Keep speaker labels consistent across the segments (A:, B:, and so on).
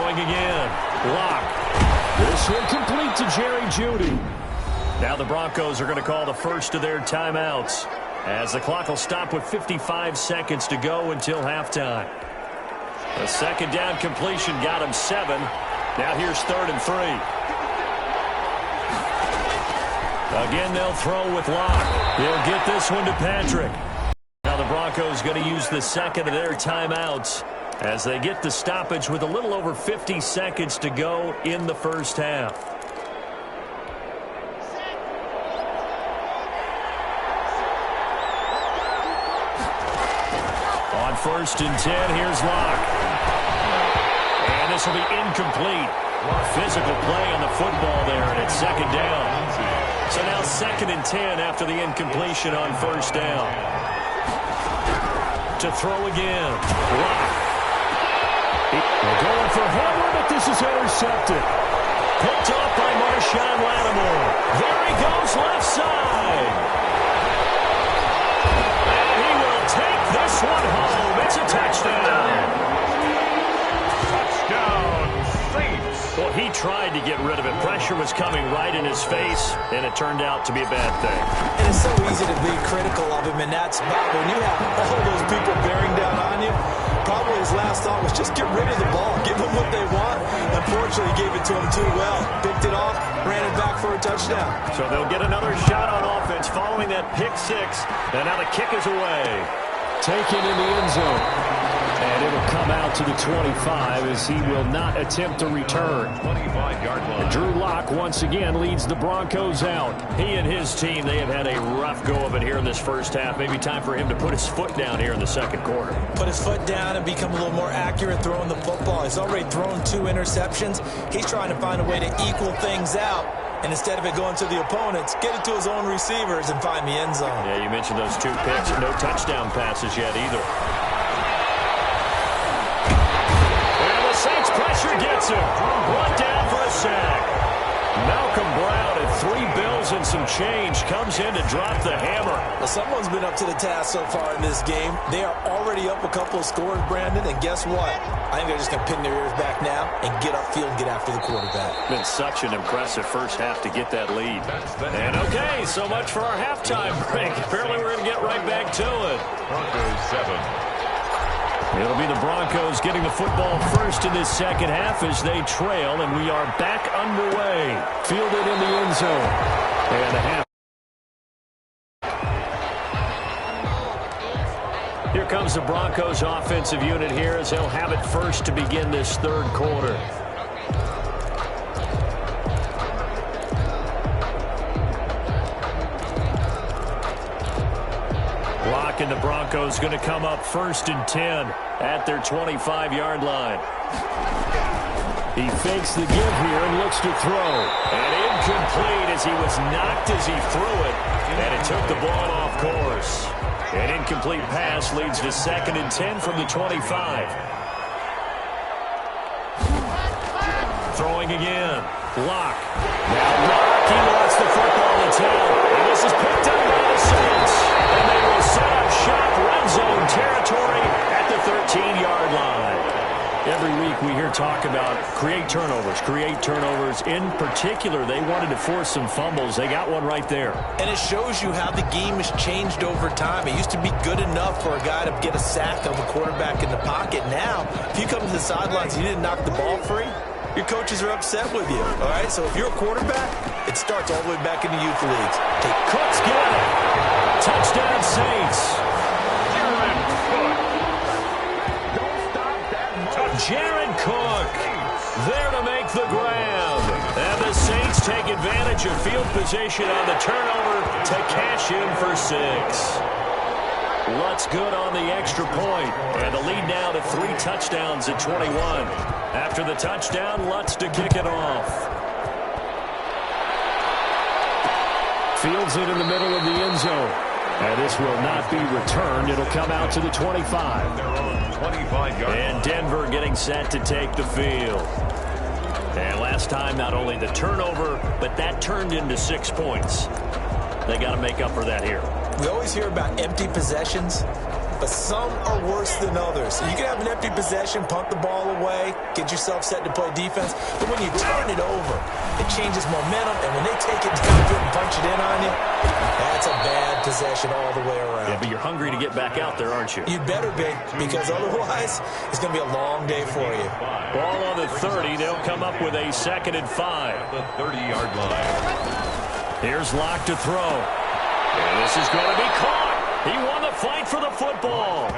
A: Throwing again. Lock. This one complete to Jerry Jeudy. Now the Broncos are going to call the first of their timeouts, as the clock will stop with 55 seconds to go until halftime. A second down completion got him 7. Now here's 3rd and 3. Again, they'll throw with Locke. He'll get this one to Patrick. Now the Broncos going to use the second of their timeouts as they get the stoppage with a little over 50 seconds to go in the first half. On 1st and 10, here's Locke. And this will be incomplete. Physical play on the football there, and it's 2nd down. So now 2nd and 10 after the incompletion on 1st down. To throw again. Locke. They're going for Howard, but this is intercepted. Picked off by Marshawn Lattimore. There he goes, left side. And he will take this one home. It's a touchdown. Well, he tried to get rid of it. Pressure was coming right in his face, and it turned out to be a bad thing.
B: And it's so easy to be critical of him in that spot. When you have all those people bearing down on you, probably his last thought was just get rid of the ball. Give them what they want. Unfortunately, he gave it to him too well. Picked it off, ran it back for a touchdown.
A: So they'll get another shot on offense following that pick 6. And now the kick is away. Taken in the end zone. And it'll come out to the 25 as he will not attempt to return. 25-yard line. Drew Lock once again leads the Broncos out. He and his team, they have had a rough go of it here in this first half. Maybe time for him to put his foot down here in the second quarter.
B: Put his foot down and become a little more accurate throwing the football. He's already thrown 2 interceptions. He's trying to find a way to equal things out. And instead of it going to the opponents, get it to his own receivers and find the end zone.
A: Yeah, you mentioned those 2 picks. No touchdown passes yet either. Saints pressure gets him. One down for a sack. Malcolm Brown at 3 bills and some change comes in to drop the hammer.
B: Well, someone's been up to the task so far in this game. They are already up a couple of scores, Brandon, and guess what? I think they're just going to pin their ears back now and get upfield and get after the quarterback.
A: Been such an impressive first half to get that lead. And okay, so much for our halftime break. Apparently we're going to get right back to it.
C: Broncos 7.
A: It'll be the Broncos getting the football first in this second half as they trail, and we are back underway. Fielded in the end zone. And the half. Here comes the Broncos offensive unit here as they'll have it first to begin this third quarter. Lock and the Broncos going to come up 1st and 10 at their 25-yard line. He fakes the give here and looks to throw. And incomplete as he was knocked as he threw it. And it took the ball off course. An incomplete pass leads to 2nd and 10 from the 25. Throwing again. Lock. Now Lock, he wants the football to tell. And this is picked up by the Saints. And they will set up shop red zone territory at the 13-yard line. Every week we hear talk about create turnovers. In particular, they wanted to force some fumbles. They got one right there.
B: And it shows you how the game has changed over time. It used to be good enough for a guy to get a sack of a quarterback in the pocket. Now, if you come to the sidelines and you didn't knock the ball free, your coaches are upset with you. All right, so if you're a quarterback, it starts all the way back in the youth leagues. Take
A: Cook's got it. Touchdown Saints. Jared Cook there to make the grab. And the Saints take advantage of field position on the turnover to cash in for 6. Lutz good on the extra point. And the lead now to 3 touchdowns at 21. After the touchdown, Lutz to kick it off. Fields it in the middle of the end zone. And this will not be returned. It'll come out to the 25. And Denver getting set to take the field. And last time, not only the turnover, but that turned into 6 points. They got to make up for that here.
B: We always hear about empty possessions. but some are worse than others. You can have an empty possession, punt the ball away, get yourself set to play defense, but when you turn it over, it changes momentum, and when they take it downfield and punch it in on you, that's a bad possession all the way around.
A: Yeah, but you're hungry to get back out there, aren't you?
B: You better be, because otherwise, it's going to be a long day for you.
A: Ball on the 30. They'll come up with a 2nd and 5.
C: The 30-yard line.
A: Here's Locke to throw. And this is going to be caught. He won the fight for the football.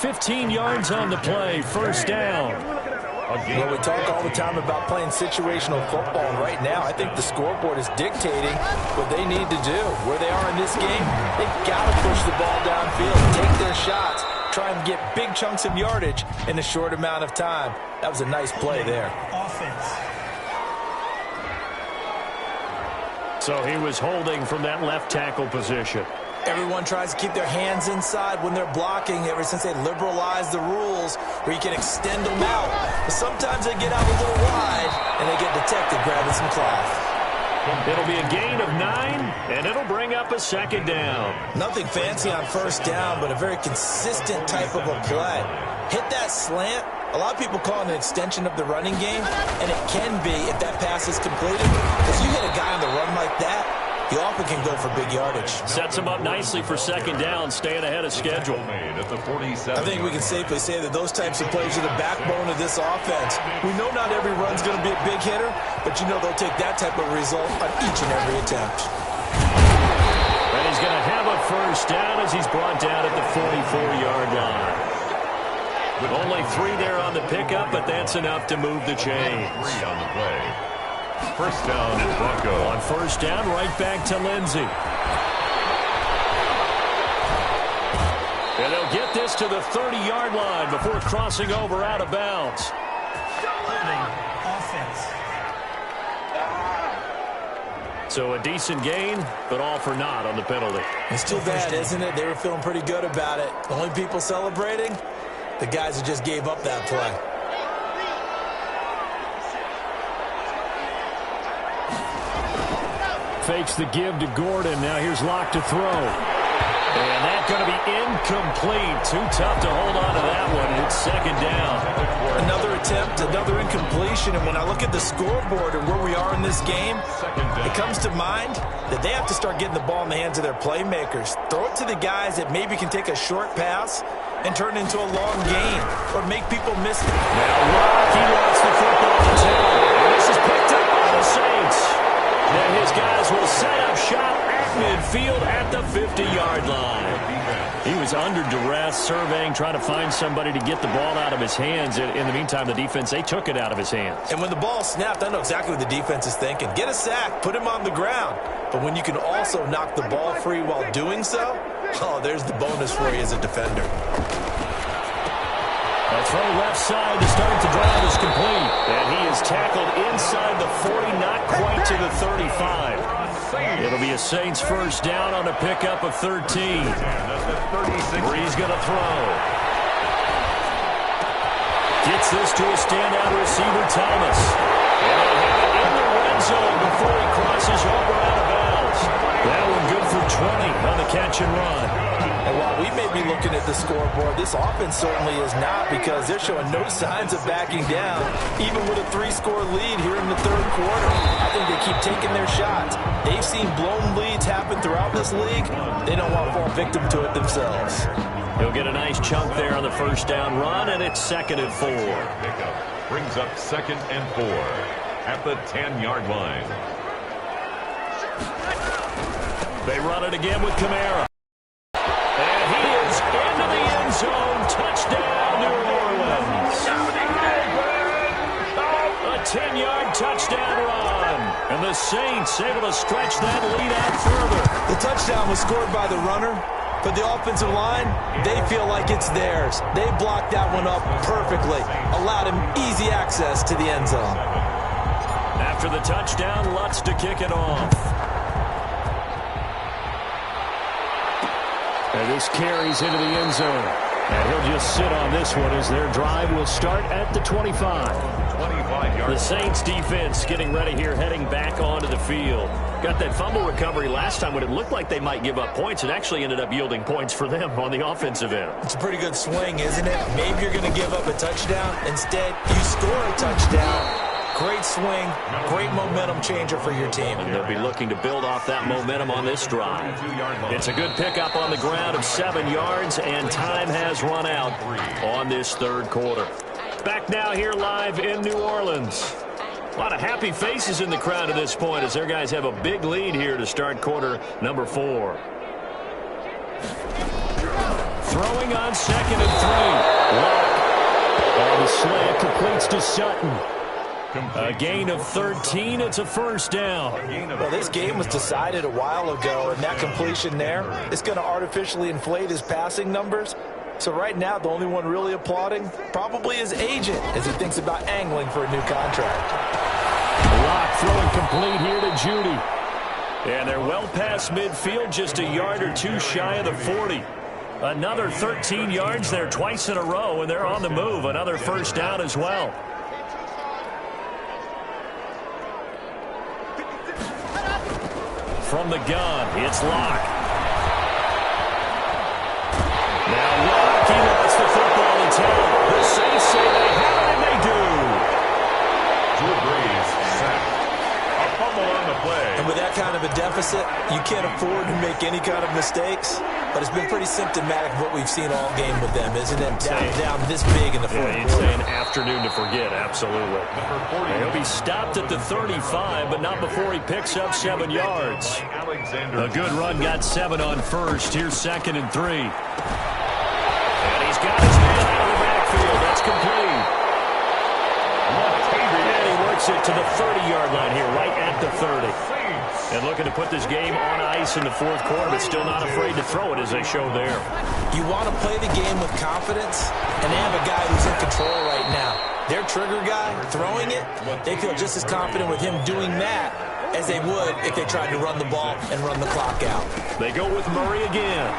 A: 15 yards on the play, 1st down.
B: Well, we talk all the time about playing situational football, and right now I think the scoreboard is dictating what they need to do. Where they are in this game, they've got to push the ball downfield, take their shots, try and get big chunks of yardage in a short amount of time. That was a nice play there.
A: So he was holding from that left tackle position.
B: Everyone tries to keep their hands inside when they're blocking ever since they liberalized the rules where you can extend them out. But sometimes they get out a little wide and they get detected grabbing some cloth.
A: It'll be a gain of 9, and it'll bring up a 2nd down.
B: Nothing fancy on 1st down, but a very consistent type of a play. Hit that slant. A lot of people call it an extension of the running game, and it can be if that pass is completed. If you hit a guy on the run like that, you often can go for big yardage.
A: Sets him up nicely for 2nd down, staying ahead of schedule.
B: I think we can safely say that those types of plays are the backbone of this offense. We know not every run's going to be a big hitter, but you know they'll take that type of result on each and every attempt.
A: And he's going to have a 1st down as he's brought down at the 44-yard line. Only 3 there on the pickup, but that's enough to move the chains.
C: 3 on the play. 1st down, Bronco.
A: On 1st down, right back to Lindsey. And they'll get this to the 30-yard line before crossing over out of bounds. So a decent gain, but all for naught on the penalty.
B: It's too bad, isn't it? They were feeling pretty good about it. The only people celebrating, the guys who just gave up that play.
A: Fakes the give to Gordon. Now here's Locke to throw. And that's going to be incomplete. Too tough to hold on to that one. It's 2nd down.
B: Another attempt, another incompletion. And when I look at the scoreboard and where we are in this game, it comes to mind that they have to start getting the ball in the hands of their playmakers. Throw it to the guys that maybe can take a short pass and turn it into a long gain or make people miss it.
A: Now Locke, he wants the football to tell. And this is picked up by the Saints. And his guys will set up shop at midfield at the 50-yard line. He was under duress, surveying, trying to find somebody to get the ball out of his hands. In the meantime, the defense, they took it out of his hands.
B: And when the ball snapped, I know exactly what the defense is thinking. Get a sack, put him on the ground. But when you can also knock the ball free while doing so, oh, there's the bonus for you as a defender.
A: A throw left side to start the drive is complete. And he is tackled inside the 40, not quite to the 35. It'll be a Saints 1st down on a pickup of 13. Bree's going to throw. Gets this to a standout receiver, Thomas. And he'll have it in the red zone before he crosses over out of bounds. That one good for 20 on the catch and run.
B: And while we may be looking at the scoreboard, this offense certainly is not, because they're showing no signs of backing down, even with a 3-score lead here in the 3rd quarter. I think they keep taking their shots. They've seen blown leads happen throughout this league. They don't want to fall victim to it themselves.
A: He'll get a nice chunk there on the 1st down run, and it's 2nd and 4.
C: Pickup brings up 2nd and 4 at the 10-yard line.
A: They run it again with Kamara. And he is into the end zone. Touchdown, New Orleans. A 10-yard touchdown run. And the Saints able to stretch that lead out further.
B: The touchdown was scored by the runner, but the offensive line, they feel like it's theirs. They blocked that one up perfectly, allowed him easy access to the end zone.
A: After the touchdown, Lutz to kick it off. And this carries into the end zone. And he'll just sit on this one as their drive will start at the 25.
C: 25 5-yard.
A: The Saints defense getting ready here, heading back onto the field. Got that fumble recovery last time when it looked like they might give up points. It actually ended up yielding points for them on the offensive end.
B: It's a pretty good swing, isn't it? Maybe you're going to give up a touchdown. Instead, you score a touchdown. Great swing, great momentum changer for your team.
A: And they'll be looking to build off that momentum on this drive. It's a good pickup on the ground of 7 yards, and time has run out on this third quarter. Back now here live in New Orleans. A lot of happy faces in the crowd at this point as their guys have a big lead here to start quarter number 4. Throwing on 2nd and 3. Lock. And the slant completes to Sutton. A gain of 13. It's a first down.
B: Well, this game was decided a while ago, and that completion there is going to artificially inflate his passing numbers. So right now, the only one really applauding probably his agent as he thinks about angling for a new contract.
A: Lock throwing complete here to Judy. And they're well past midfield, just a yard or two shy of the 40. Another 13 yards there twice in a row, and they're on the move. Another first down as well. From the gun, it's Lock. Now Lock, he lost the football in town. The Saints say they have it, and they do.
C: Drew Brees sacked. A fumble on the play.
B: And with that kind of a deficit, you can't afford to make any kind of mistakes. But it's been pretty symptomatic of what we've seen all game with them, isn't it? Down this big in the fourth quarter.
A: You'd say an afternoon to forget, absolutely. He'll be stopped at the 35, but not before he picks up 7 yards. A good run got 7 on first. Here's 2nd and 3. And he's got his man out of the backfield. That's complete. And he works it to the 30-yard line here, right at the 30. And looking to put this game on ice in the fourth quarter, but still not afraid to throw it as they show there.
B: You want to play the game with confidence, and they have a guy who's in control right now. Their trigger guy, throwing it, they feel just as confident with him doing that as they would if they tried to run the ball and run the clock out.
A: They go with Murray again.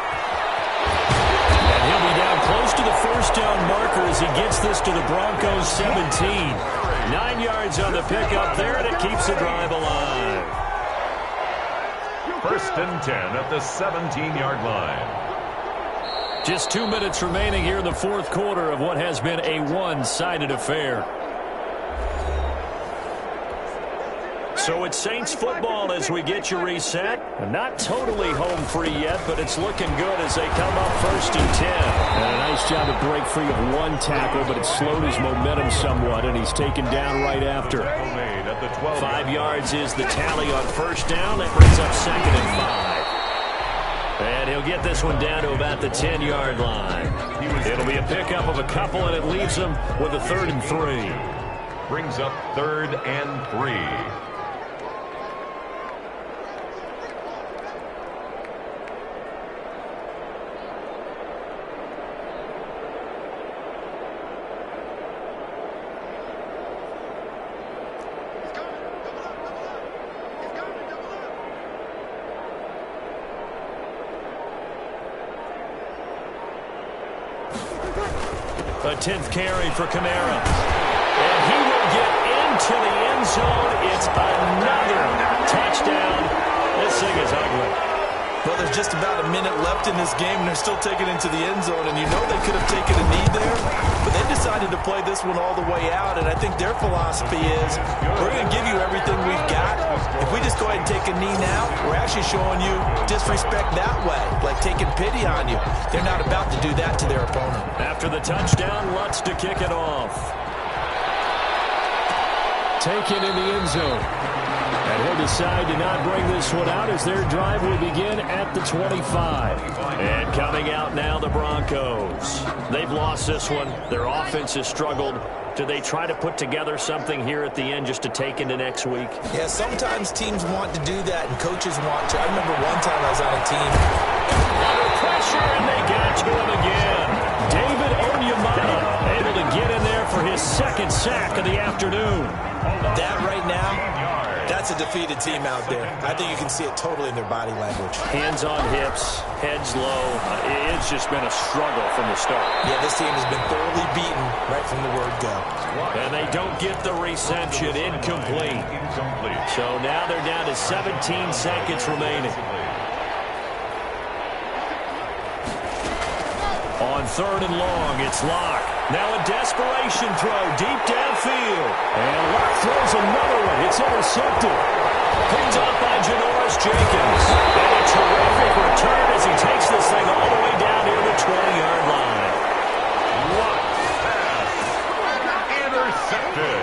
A: And he'll be down close to the first down marker as he gets this to the Broncos 17. 9 yards on the pickup there, and it keeps the drive alive.
C: First and 10 at the 17-yard line.
A: Just 2 minutes remaining here in the fourth quarter of what has been a one-sided affair. So it's Saints football as we get you reset. Not totally home free yet, but it's looking good as they come up first and 10. And a nice job to break free of one tackle, but it slowed his momentum somewhat, and he's taken down right after. 5 yards is the tally on first down. That brings up 2nd and 5. And he'll get this one down to about the 10-yard line. It'll be a pickup of a couple, and it leaves him with a 3rd and 3.
C: Brings up 3rd and 3.
A: A 10th carry for Kamara. And he will get into the end zone. It's another touchdown. This thing is ugly.
B: Well, there's just about a minute left in this game, and they're still taking it into the end zone. And you know they could have taken a knee there, but they decided to play this one all the way out. And I think their philosophy is, we're going to give you everything we've got. If we just go ahead and take a knee now, we're actually showing you disrespect that way, like taking pity on you. They're not about to do that to their opponent.
A: After the touchdown, Lutz to kick it off. Taken in the end zone. And he'll decide to not bring this one out as their drive will begin at the 25. And coming out now, the Broncos. They've lost this one. Their offense has struggled. Do they try to put together something here at the end just to take into next week?
B: Yeah, sometimes teams want to do that, and coaches want to. I remember one time I was on a team.
A: Under pressure, and they got to him again. David Onyemata able to get in there for his 2nd sack of the afternoon.
B: That right now That's a defeated team out there. I think you can see it totally in their body language.
A: Hands on hips, heads low. It's just been a struggle from the start.
B: Yeah, this team has been thoroughly beaten right from the word go.
A: And they don't get the reception. Incomplete. So now they're down to 17 seconds remaining. On 3rd and long, it's Locke. Now a desperation throw deep downfield. And Locke throws another one. It's intercepted. Picked up by Janoris Jenkins. And a terrific return as he takes this thing all the way down near the 20-yard line.
C: What pass! Intercepted.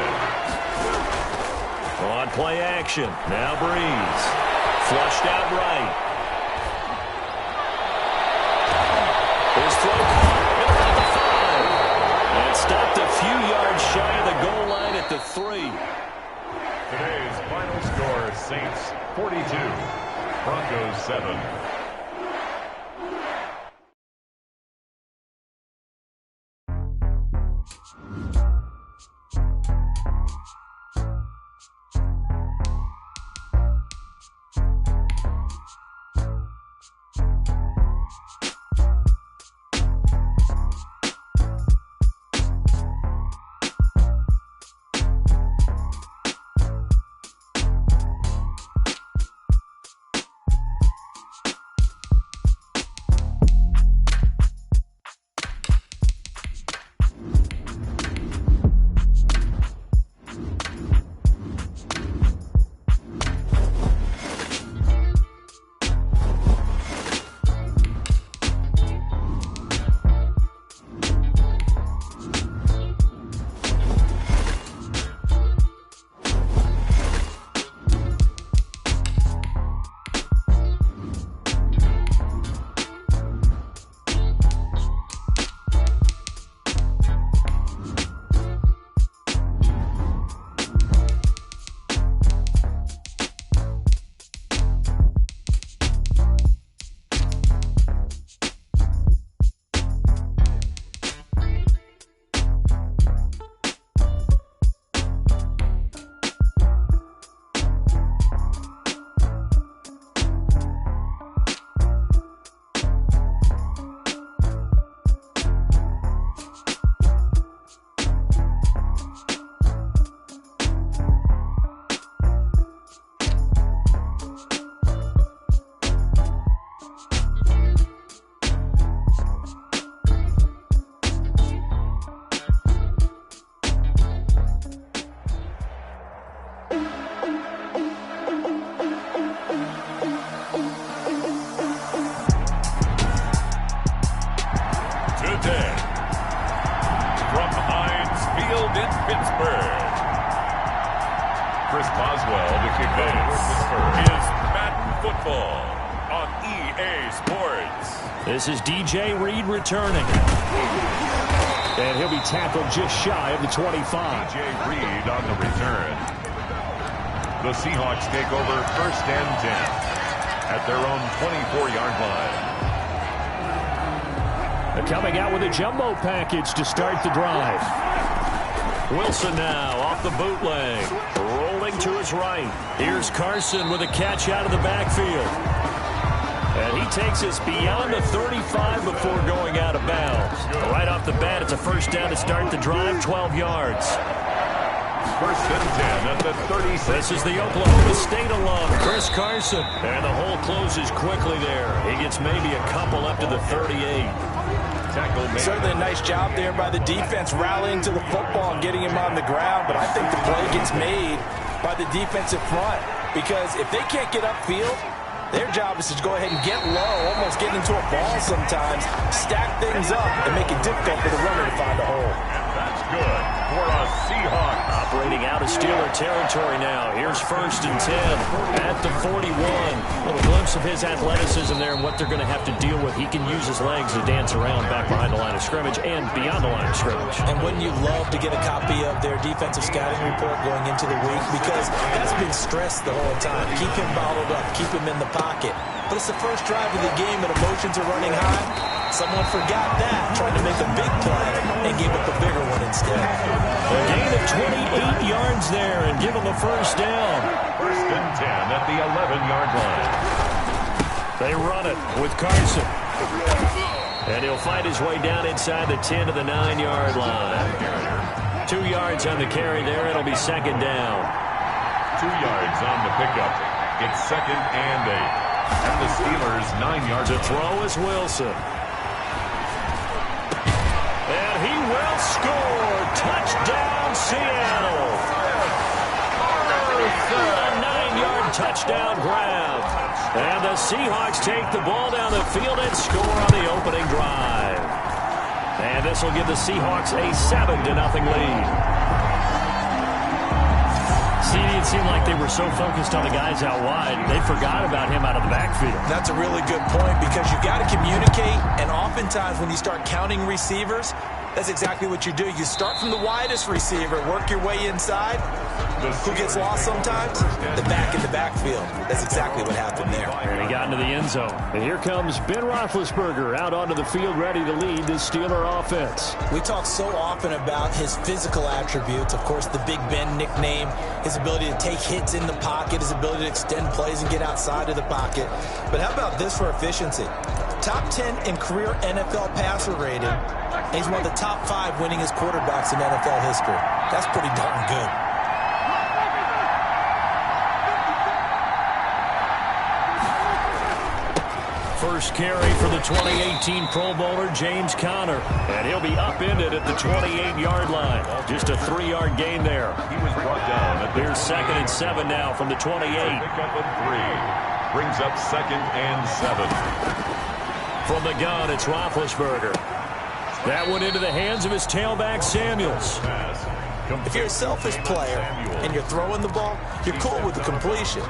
A: On play action. Now Breeze. Flushed out right. His throw caught at about the 5. And stopped a few yards shy of the goal line at the 3.
C: Today's final score, Saints 42, Broncos 7.
D: Chris Boswell to kick off. Is Madden football on EA Sports.
A: This is DJ Reed returning. And he'll be tackled just shy of the 25.
C: DJ Reed on the return. The Seahawks take over 1st and 10 at their own 24-yard line.
A: They're coming out with a jumbo package to start the drive. Wilson now off the bootleg. Rolling to his right. Here's Carson with a catch out of the backfield. And he takes us beyond the 35 before going out of bounds. Right off the bat, it's a first down to start the drive, 12 yards.
C: 1st and 10 at the 36.
A: This is the Oklahoma State alum, Chris Carson. And the hole closes quickly there. He gets maybe a couple up to the 38.
B: Certainly a nice job there by the defense rallying to the football and getting him on the ground, but I think the play gets made by the defensive front because if they can't get upfield, their job is to go ahead and get low, almost get into a ball sometimes, stack things up, and make it difficult for the runner to find a hole.
C: And that's good for a Seahawk.
A: Operating out of Steeler territory now. Here's 1st and 10 at the 41. A little glimpse of his athleticism there and what they're going to have to deal with. He can use his legs to dance around back behind the line of scrimmage and beyond the line of scrimmage.
B: And wouldn't you love to get a copy of their defensive scouting report going into the week? Because that's been stressed the whole time. Keep him bottled up. Keep him in the pocket. But it's the first drive of the game and emotions are running high. Someone forgot that, trying to make a big play and gave up a bigger one instead.
A: A gain of 28 yards there and give him a first down.
C: and 10 at the 11-yard line.
A: They run it with Carson. And he'll fight his way down inside the 10 to the 9-yard line. 2 yards on the carry there. It'll be second down.
C: 2 yards on the pickup. It's second and 8. And the Steelers 9 yards.
A: To throw is Wilson. And he will score. Touchdown, Seattle. A 9-yard touchdown grab. And the Seahawks take the ball down the field and score on the opening drive. And this will give the Seahawks a 7-0 lead. It seemed like they were so focused on the guys out wide, they forgot about him out of the backfield.
B: That's a really good point because you got to communicate, and oftentimes when you start counting receivers, that's exactly what you do. You start from the widest receiver, work your way inside. Who gets lost sometimes? The back in the backfield. That's exactly what happened there.
A: And he got into the end zone. And here comes Ben Roethlisberger out onto the field ready to lead the Steeler offense.
B: We talk so often about his physical attributes. Of course, the Big Ben nickname, his ability to take hits in the pocket, his ability to extend plays and get outside of the pocket. But how about this for efficiency? Top 10 in career NFL passer rating. And he's one of the top 5 winningest quarterbacks in NFL history. That's pretty darn good.
A: First carry for the 2018 Pro Bowler, James Conner. And he'll be upended at the 28-yard line. Just a 3-yard gain there.
C: He was brought down.
A: Here's 2nd and 7 now from the 28.
C: Pick up of 3. Brings up 2nd and 7.
A: From the gun, it's Roethlisberger. That went into the hands of his tailback, Samuels.
B: If you're a selfish player and you're throwing the ball, you're cool with the completion.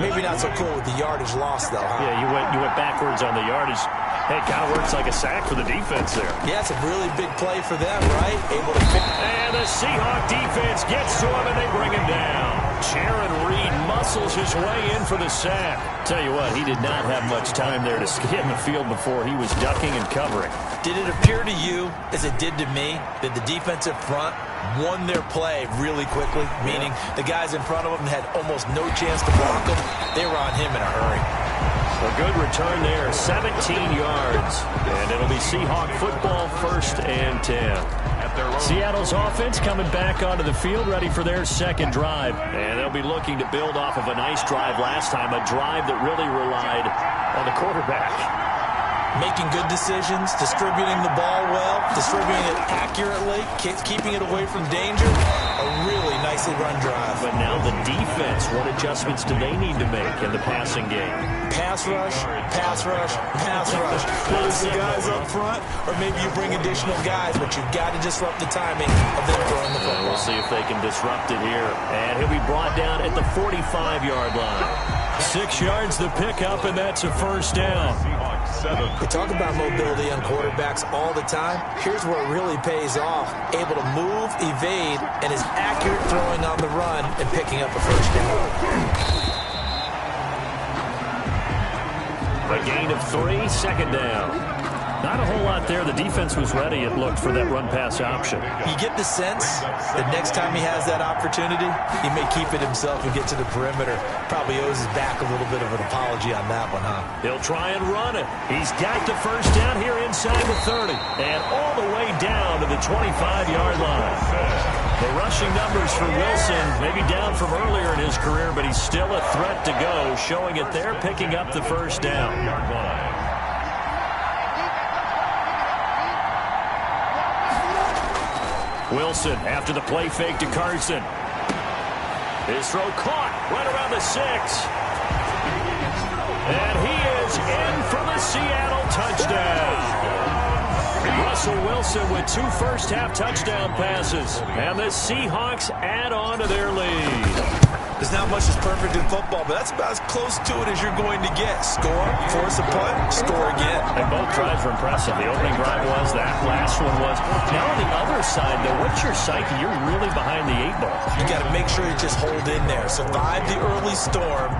B: Maybe not so cool with the yardage loss, though, huh?
A: Yeah, you went backwards on the yardage. Hey, it kind of works like a sack for the defense there.
B: Yeah, it's a really big play for them, right? Able to pick.
A: And the Seahawk defense gets to him, and they bring him down. Jaron Reed muscles his way in for the sack. Tell you what, he did not have much time there to scan the field before he was ducking and covering.
B: Did it appear to you, as it did to me, that the defensive front won their play really quickly? Meaning the guys in front of them had almost no chance to block them. They were on him in a hurry.
A: A good return there, 17 yards. And it'll be Seahawk football, 1st and 10. Seattle's offense coming back onto the field, ready for their second drive. And they'll be looking to build off of a nice drive last time, a drive that really relied on the quarterback.
B: Making good decisions, distributing the ball well, distributing it accurately, keeping it away from danger. A really nicely run drive.
A: But now the defense, what adjustments do they need to make in the passing game?
B: Pass rush, pass rush, pass rush. Whether it's the guys up front or maybe you bring additional guys, but you've got to disrupt the timing of them throwing the football.
A: We'll see if they can disrupt it here. And he'll be brought down at the 45-yard line. 6 yards the pickup, and that's a 1st down.
B: We talk about mobility on quarterbacks all the time. Here's where it really pays off. Able to move, evade, and is accurate throwing on the run and picking up a 1st down.
A: A gain of 3, 2nd down. Not a whole lot there. The defense was ready, it looked, for that run-pass option.
B: You get the sense that next time he has that opportunity, he may keep it himself and get to the perimeter. Probably owes his back a little bit of an apology on that one, huh?
A: He'll try and run it. He's got the 1st down here inside the 30. And all the way down to the 25-yard line. The rushing numbers for Wilson, maybe down from earlier in his career, but he's still a threat to go, showing it there, picking up the 1st down. Wilson after the play fake to Carson. His throw caught right around the 6. And he is in for the Seattle touchdown. Russell Wilson with 2 first-half touchdown passes. And the Seahawks add on to their lead.
B: There's not much that's perfect in football, but that's about as close to it as you're going to get. Score, force a punt, score again.
A: And both drives were impressive. The opening drive was, that last one was. Now on the other side, though, what's your psyche? You're really behind the 8 ball.
B: You got to make sure you just hold in there. Survive the early storm.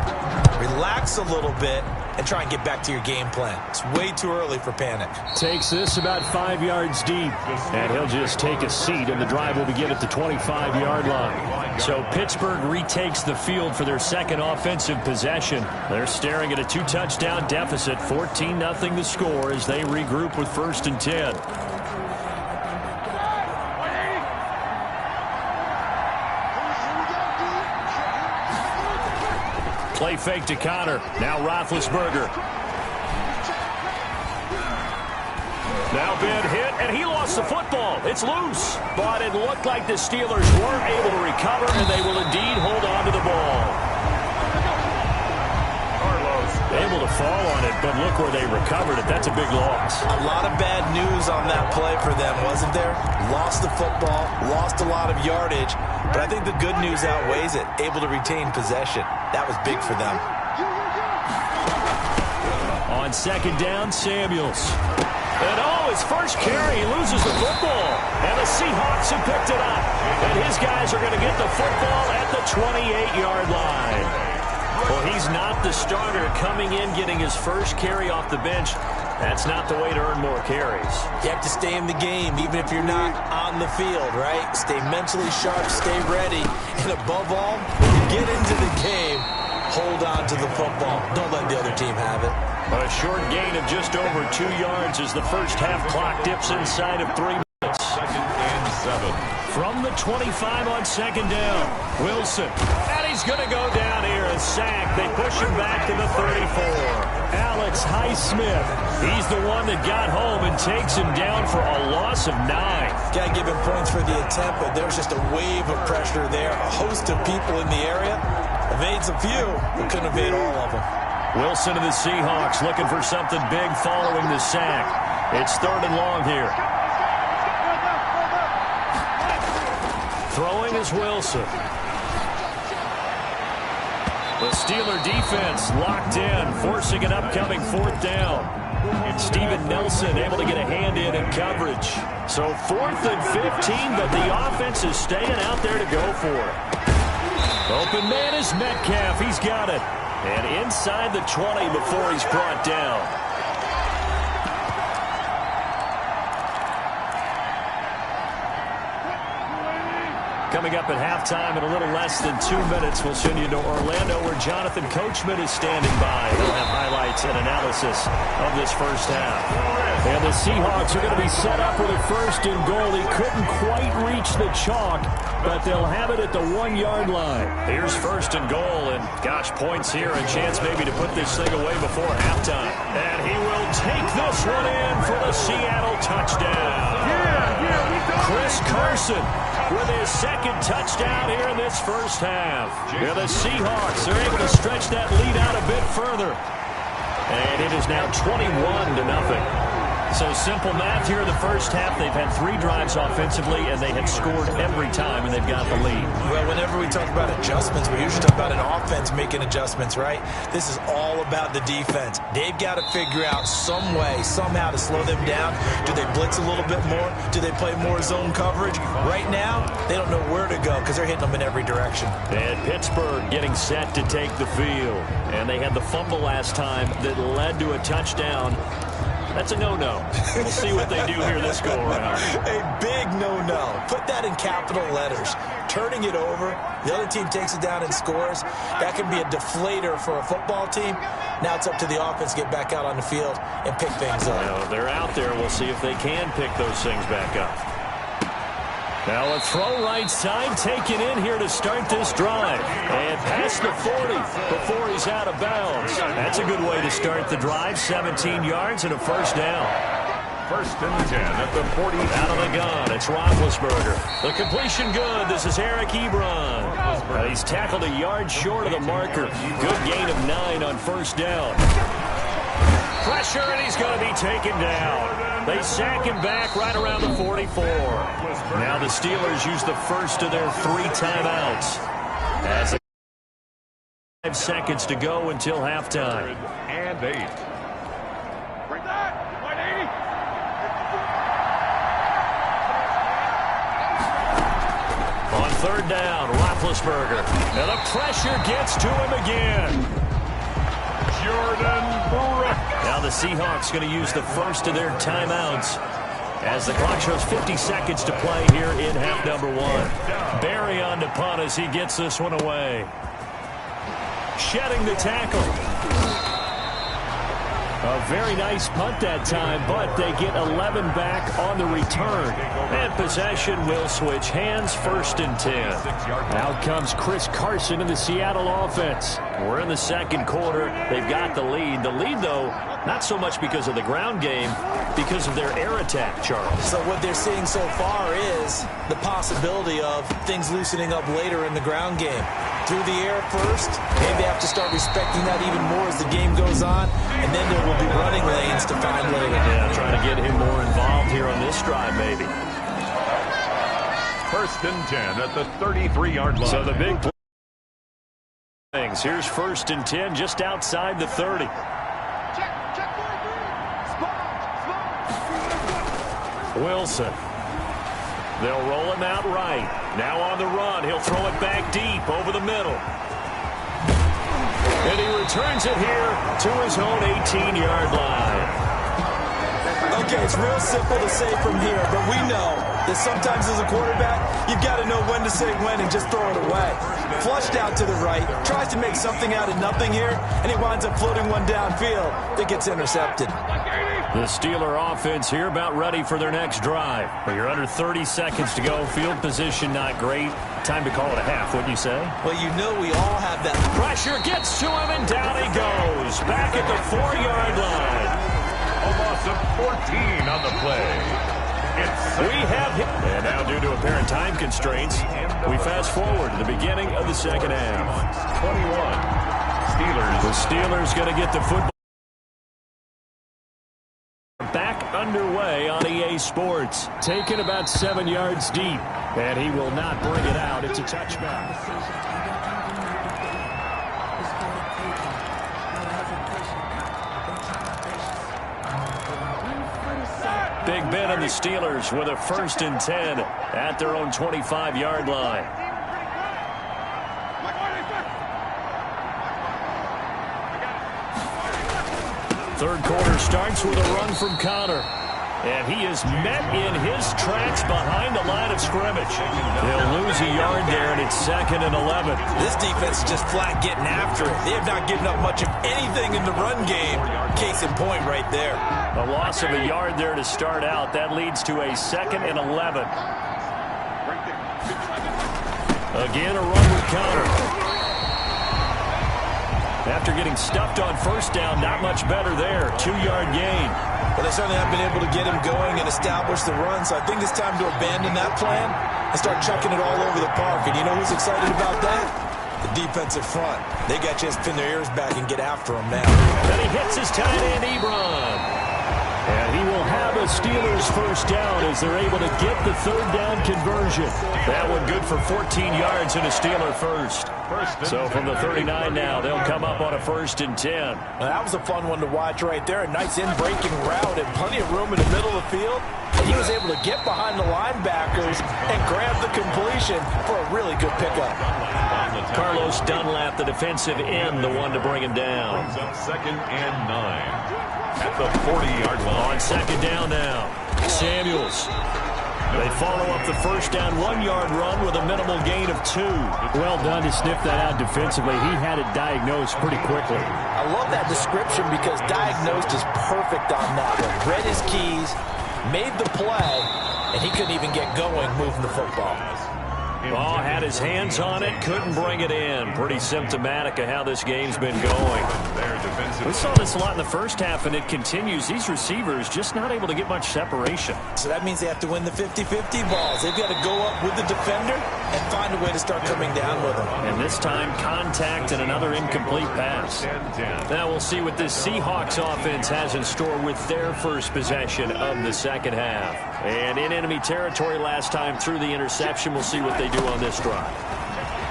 B: Relax a little bit and try and get back to your game plan. It's way too early for panic.
A: Takes this about 5 yards deep, and he'll just take a seat, and the drive will begin at the 25-yard line. So Pittsburgh retakes the field for their second offensive possession. They're staring at a 2-touchdown deficit, 14-0 the score as they regroup with 1st and 10. Play fake to Connor. Now Roethlisberger. Now Ben hit, and he lost the football. It's loose. But it looked like the Steelers weren't able to recover, and they will indeed hold on to the ball. Able to fall on it, but look where they recovered it. That's a big loss.
B: A lot of bad news on that play for them, wasn't there? Lost the football, lost a lot of yardage, but I think the good news outweighs it. Able to retain possession. That was big for them.
A: On 2nd down, Samuels. And his first carry, he loses the football. And the Seahawks have picked it up. And his guys are going to get the football at the 28-yard line. Well, he's not the starter coming in, getting his first carry off the bench. That's not the way to earn more carries.
B: You have to stay in the game, even if you're not on the field, right? Stay mentally sharp, stay ready. And above all, when you get into the game, hold on to the football. Don't let the other team have it.
A: A short gain of just over 2 yards as the first half clock dips inside of 3 minutes.
C: 2nd and 7.
A: From the 25 on 2nd down, Wilson. And he's going to go down here and sack. They push him back to the 34. Alex Highsmith. He's the one that got home and takes him down for a loss of 9.
B: Got to give him points for the attempt, but there's just a wave of pressure there. A host of people in the area. Evades a few, but couldn't evade all of them.
A: Wilson and the Seahawks looking for something big following the sack. It's 3rd and long here. Throwing is Wilson. The Steeler defense locked in, forcing an upcoming 4th down. And Steven Nelson able to get a hand in coverage. So 4th and 15, but the offense is staying out there to go for it. Open man is Metcalf. He's got it. And inside the 20 before he's brought down. Coming up at halftime in a little less than 2 minutes, we'll send you to Orlando where Jonathan Coachman is standing by. He'll have highlights and analysis of this first half. And the Seahawks are going to be set up with a 1st and goal. He couldn't quite reach the chalk, but they'll have it at the 1-yard line. Here's 1st and goal, and gosh, points here, a chance maybe to put this thing away before halftime. And he will take this one in for the Seattle touchdown. Chris Carson with his 2nd touchdown here in this first half. Yeah, the Seahawks are able to stretch that lead out a bit further. And it is now 21-0. So simple math here in the first half. They've had 3 drives offensively, and they have scored every time, and they've got the lead.
B: Well, whenever we talk about adjustments, we usually talk about an offense making adjustments, right? This is all about the defense. They've got to figure out some way, somehow to slow them down. Do they blitz a little bit more? Do they play more zone coverage? Right now, they don't know where to go because they're hitting them in every direction.
A: And Pittsburgh getting set to take the field. And they had the fumble last time that led to a touchdown. That's a no-no. We'll see what they do here this go-around.
B: A big no-no. Put that in capital letters. Turning it over, the other team takes it down and scores. That can be a deflator for a football team. Now it's up to the offense to get back out on the field and pick things up.
A: Well, they're out there. We'll see if they can pick those things back up. Now a throw right side taken in here to start this drive. And past the 40 before he's out of bounds. That's a good way to start the drive. 17 yards and a 1st down.
C: 1st and 10 at the 40.
A: Out of the gun, it's Roethlisberger. The completion good. This is Eric Ebron. He's tackled a yard short of the marker. Good gain of 9 on 1st down. Pressure, and he's going to be taken down. They sack him back right around the 44. Now the Steelers use the first of their 3 timeouts. As 5 seconds to go until halftime.
C: 3rd and 8.
A: On 3rd down, Roethlisberger. And the pressure gets to him again. Now the Seahawks going to use the first of their timeouts as the clock shows 50 seconds to play here in half number one. Barry on to punt as he gets this one away. Shedding the tackle. A very nice punt that time, but they get 11 back on the return. And possession will switch hands, 1st and 10. Out comes Chris Carson in the Seattle offense. We're in the second quarter. They've got the lead. The lead, though, not so much because of the ground game, because of their air attack, Charles.
B: So what they're seeing so far is the possibility of things loosening up later in the ground game. Through the air first, maybe they have to start respecting that even more as the game goes on, and then there will be running lanes to find later.
A: Yeah, trying to get him more involved here on this drive, maybe.
C: 1st and 10 at the 33-yard line.
A: So the big things. Here's 1st and 10 just outside the 30. Wilson. They'll roll him out right. Now on the run. He'll throw it back deep over the middle. And he returns it here to his own 18-yard line.
B: Okay, it's real simple to say from here, but we know that sometimes as a quarterback, you've got to know when to say when and just throw it away. Flushed out to the right, tries to make something out of nothing here, and he winds up floating one downfield that gets intercepted.
A: The Steeler offense here about ready for their next drive. Well, you're under 30 seconds to go. Field position not great. Time to call it a half, wouldn't you say?
B: Well, you know we all have that.
A: Pressure gets to him, and down he goes. Back at the 4-yard line.
C: A loss of 14 on the play.
A: We have hit. And now due to apparent time constraints, we fast forward to the beginning of the second half.
C: 21. Steelers.
A: The Steelers going to get the football back underway on EA Sports. Taken about 7 yards deep. And he will not bring it out. It's a touchback. Big Ben and the Steelers with a 1st and 10 at their own 25-yard line. Third quarter starts with a run from Connor. And he is met in his tracks behind the line of scrimmage. He'll lose a yard there, and it's 2nd and 11.
B: This defense is just flat getting after it. They have not given up much of anything in the run game. Case in point right there.
A: A loss of a yard there to start out. That leads to a 2nd and 11. Again, a run with Connor. After getting stuffed on 1st down, not much better there. 2-yard gain.
B: Well, they certainly have been able to get him going and establish the run, so I think it's time to abandon that plan and start chucking it all over the park. And you know who's excited about that? The defensive front. They got to just pin their ears back and get after him now.
A: And he hits his tight end, Ebron. And he will have a Steelers 1st down as they're able to get the 3rd down conversion. That one good for 14 yards and a Steeler first. So from the 39 now, they'll come up on a 1st and 10.
B: Well, that was a fun one to watch right there. A nice in-breaking route and plenty of room in the middle of the field. And he was able to get behind the linebackers and grab the completion for a really good pickup.
A: Carlos Dunlap, the defensive end, the one to bring him down.
C: 2nd and 9 at the 40-yard line.
A: On 2nd down now, Samuels. They follow up the 1st down 1-yard run with a minimal gain of 2. Well done to sniff that out defensively. He had it diagnosed pretty quickly.
B: I love that description because diagnosed is perfect on that one. Read his keys, made the play, and he couldn't even get going moving the football.
A: Ball had his hands on it, couldn't bring it in. Pretty symptomatic of how this game's been going. We saw this a lot in the first half, and it continues. These receivers just not able to get much separation.
B: So that means they have to win the 50-50 balls. They've got to go up with the defender and find a way to start coming down with them.
A: And this time, contact and another incomplete pass. Now we'll see what this Seahawks offense has in store with their first possession of the second half. And in enemy territory last time through the interception, we'll see what they do on this drive.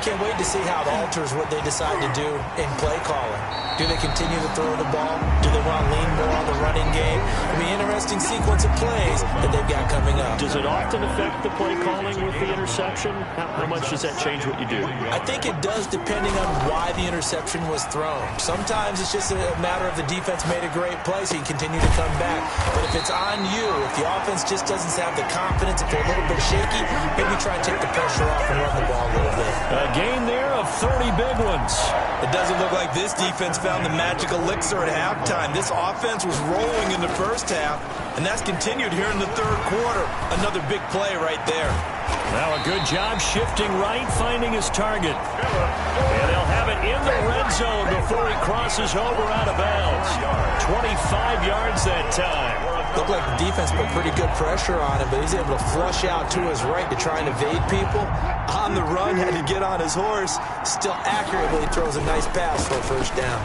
B: Can't wait to see how it alters what they decide to do in play calling. Do they continue to throw the ball? Do they want to lean more on the running game? It'll be interesting interesting sequence of plays that they've got coming up.
A: Does it often affect the play calling with the interception? How much does that change what you do?
B: I think it does depending on why the interception was thrown. Sometimes it's just a matter of the defense made a great play, so you continue to come back. But if it's on you, if the offense just doesn't have the confidence, if they're a little bit shaky, maybe try and take the pressure off and run the ball a little bit.
A: A game there of 30 big ones.
B: It doesn't look like this defense found the magic elixir at halftime. This offense was rolling in the first half, and that's continued here in the third quarter. Another big play right there.
A: Now a good job shifting right, finding his target. And they'll have it in the red zone before he crosses over out of bounds. 25 yards that time.
B: Looked like the defense put pretty good pressure on him, but he's able to flush out to his right to try and evade people. On the run, had to get on his horse. Still accurately throws a nice pass for a first down.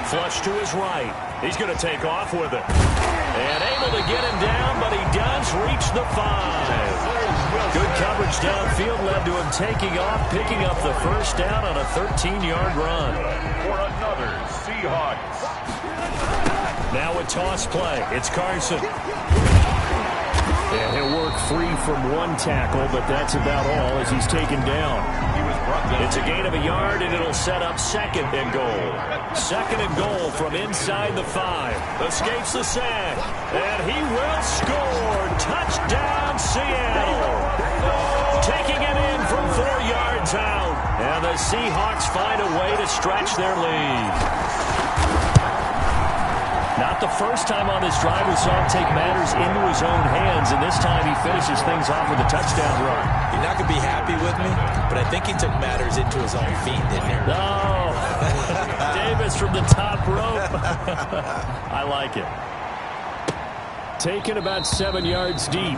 A: Flush to his right. He's going to take off with it. And able to get him down, but he does reach the 5. Good coverage downfield led to him taking off, picking up the first down on a 13-yard run.
C: For another Seahawks.
A: Now a toss play. It's Carson. And he'll work free from one tackle, but that's about all as he's taken down. It's a gain of a yard, and it'll set up second and goal. Second and goal from inside the 5. Escapes the sack, and he will score. Touchdown, Seattle. Taking it in from 4 yards out. And the Seahawks find a way to stretch their lead. Not the first time on this drive we saw him take matters into his own hands, and this time he finishes things off with a touchdown run.
B: You're not going to be happy with me, but I think he took matters into his own feet, didn't he?
A: No. Davis from the top rope. I like it. Taken about 7 yards deep.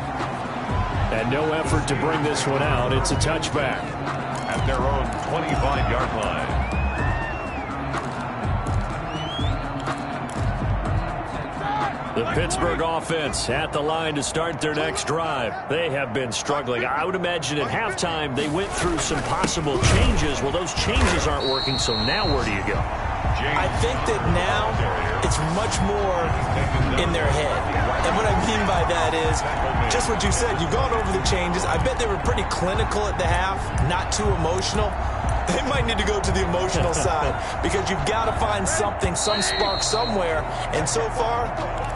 A: And no effort to bring this one out. It's a touchback.
C: At their own 25-yard line.
A: The Pittsburgh offense at the line to start their next drive. They have been struggling. I would imagine at halftime they went through some possible changes. Well, those changes aren't working, so now where do you go?
B: I think that now it's much more in their head. And what I mean by that is just what you said. You've gone over the changes. I bet they were pretty clinical at the half, not too emotional. They might need to go to the emotional side because you've got to find something, some spark somewhere. And so far,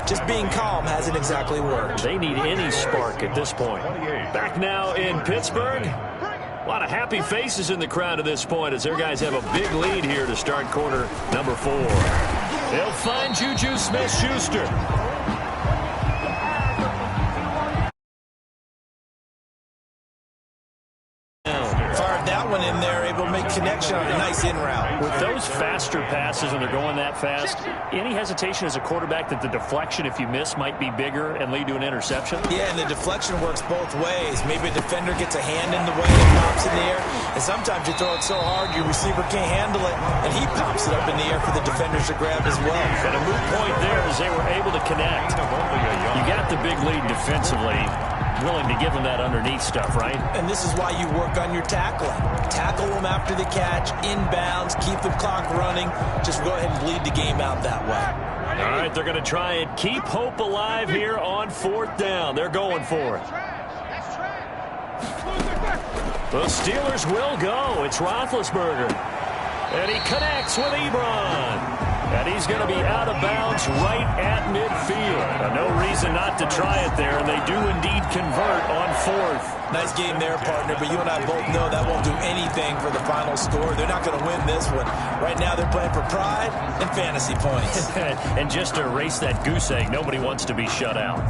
B: just being calm hasn't exactly worked.
A: They need any spark at this point. Back now in Pittsburgh. A lot of happy faces in the crowd at this point as their guys have a big lead here to start quarter number 4. They'll find Juju Smith-Schuster.
B: In there, able to make connection on a nice in route.
A: With those faster passes and they're going that fast, any hesitation as a quarterback that the deflection, if you miss, might be bigger and lead to an interception?
B: Yeah, and the deflection works both ways. Maybe a defender gets a hand in the way and pops in the air, and sometimes you throw it so hard your receiver can't handle it, and he pops it up in the air for the defenders to grab as well.
A: And a moot point there as they were able to connect. You got the big lead defensively. Willing to give them that underneath stuff, right?
B: And this is why you work on your tackling. Tackle them after the catch, inbounds, keep the clock running. Just go ahead and bleed the game out that way.
A: All right, they're going to try and keep hope alive here on 4th down. They're going for it. The Steelers will go. It's Roethlisberger. And he connects with Ebron. And he's going to be out of bounds right at midfield. No reason not to try it there, and they do indeed convert on 4th.
B: Nice game there, partner, but you and I both know that won't do anything for the final score. They're not going to win this one. Right now they're playing for pride and fantasy points.
A: And just to erase that goose egg, nobody wants to be shut out.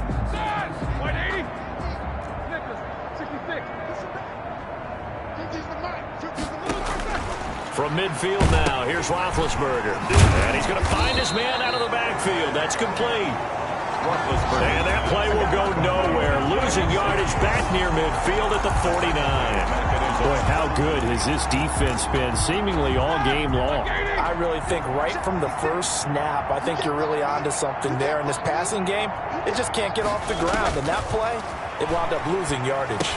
A: From midfield now, here's Roethlisberger. And he's going to find his man out of the backfield. That's complete. And that play will go nowhere. Losing yardage back near midfield at the 49. Boy, how good has this defense been seemingly all game long?
B: I really think right from the first snap, I think you're really onto something there. In this passing game, it just can't get off the ground. And that play, it wound up losing yardage.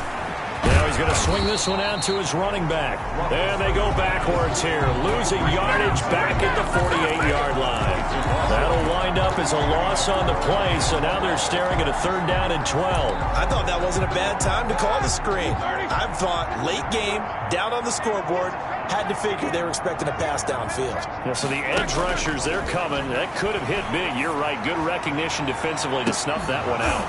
A: Now he's going to swing this one out to his running back. And they go backwards here, losing yardage back at the 48-yard line. That'll wind up as a loss on the play, so now they're staring at a 3rd down and 12.
B: I thought that wasn't a bad time to call the screen. I thought late game, down on the scoreboard, had to figure they were expecting a pass downfield.
A: Yeah, so the edge rushers, they're coming. That could have hit big. You're right. Good recognition defensively to snuff that one out.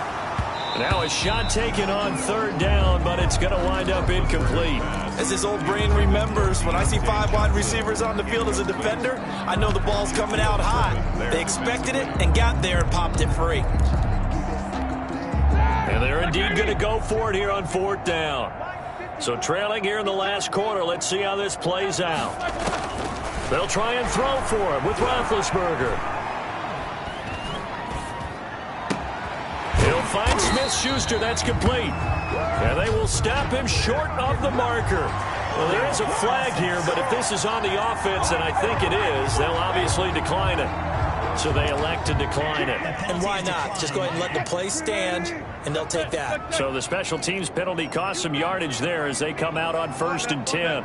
A: Now a shot taken on 3rd down, but it's going to wind up incomplete.
B: As his old brain remembers, when I see 5 wide receivers on the field as a defender, I know the ball's coming out high. They expected it and got there and popped it free.
A: And they're indeed going to go for it here on 4th down. So trailing here in the last quarter, let's see how this plays out. They'll try and throw for him with Roethlisberger. He'll find Smith-Schuster. That's complete. And they will stop him short of the marker. Well, there is a flag here, but if this is on the offense, and I think it is, they'll obviously decline it. So they elect to decline it.
B: And why not? Just go ahead and let the play stand, and they'll take that.
A: So the special teams penalty cost some yardage there as they come out on 1st and 10.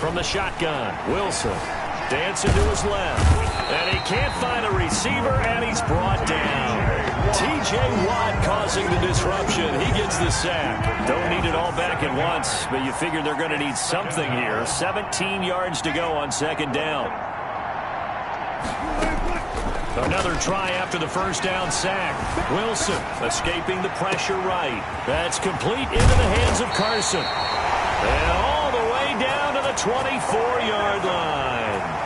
A: From the shotgun, Wilson dancing to his left. And he can't find a receiver, and he's brought down. T.J. Watt causing the disruption. He gets the sack. Don't need it all back at once, but you figure they're going to need something here. 17 yards to go on 2nd down. Another try after the 1st down sack. Wilson escaping the pressure right. That's complete into the hands of Carson. And all the way down to the 24-yard line.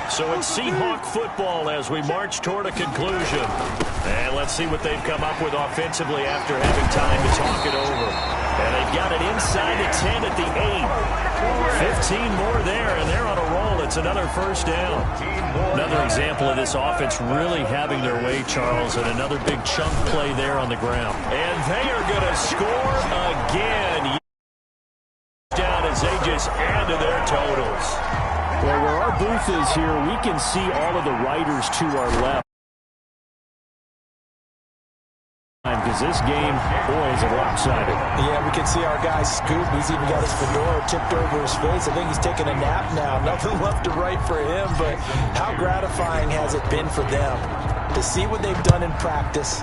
A: So it's Seahawk football as we march toward a conclusion. And let's see what they've come up with offensively after having time to talk it over. And they've got it inside the 10 at the 8. 15 more there, and they're on a roll. It's another 1st down. Another example of this offense really having their way, Charles, and another big chunk play there on the ground. And they are going to score again. Down as they just add to their totals. Well, where our booth is here, we can see all of the riders to our left. Because this game, boy, is it lopsided.
B: Yeah, we can see our guy scoop. He's even got his fedora tipped over his face. I think he's taking a nap now. Nothing left to right for him, but how gratifying has it been for them to see what they've done in practice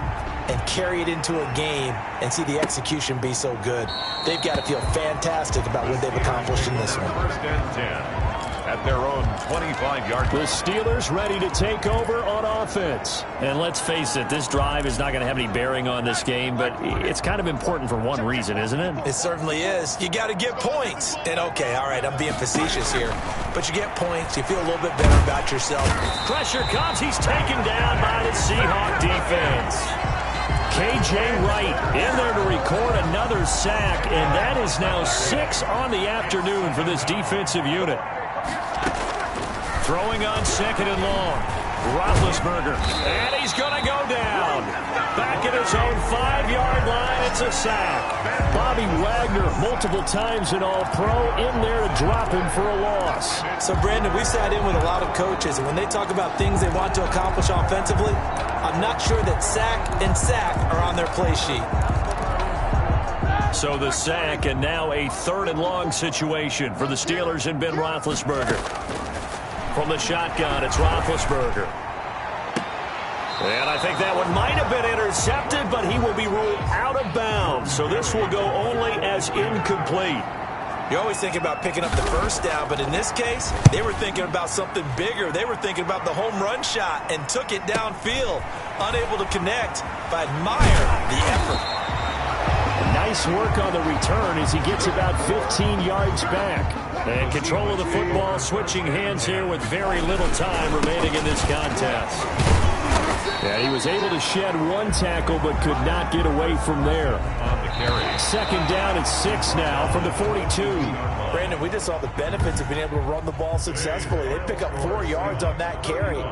B: and carry it into a game and see the execution be so good. They've got to feel fantastic about what they've accomplished in this one.
C: 1st and 10. At their own 25-yard.
A: The Steelers ready to take over on offense. And let's face it, this drive is not going to have any bearing on this game, but it's kind of important for one reason, isn't it?
B: It certainly is. You got to get points. And okay, all right, I'm being facetious here, but you get points, you feel a little bit better about yourself.
A: Pressure comes. He's taken down by the Seahawk defense. K.J. Wright in there to record another sack, and that is now 6 on the afternoon for this defensive unit. Throwing on 2nd and long. Roethlisberger. And he's going to go down. Back at his own 5-yard line. It's a sack. Bobby Wagner, multiple times an All-Pro, in there to drop him for a loss.
B: So, Brandon, we sat in with a lot of coaches, and when they talk about things they want to accomplish offensively, I'm not sure that sack and sack are on their play sheet.
A: So the sack, and now a 3rd and long situation for the Steelers and Ben Roethlisberger. From the shotgun, it's Roethlisberger. And I think that one might have been intercepted, but he will be ruled out of bounds. So this will go only as incomplete.
B: You're always thinking about picking up the 1st down, but in this case, they were thinking about something bigger. They were thinking about the home run shot and took it downfield. Unable to connect, but admire the effort.
A: Nice work on the return as he gets about 15 yards back. And control of the football switching hands here with very little time remaining in this contest. Yeah, he was able to shed one tackle but could not get away from there.
C: On the carry.
A: 2nd down and 6 now from the 42.
B: Brandon, we just saw the benefits of being able to run the ball successfully. They pick up 4 yards on that carry.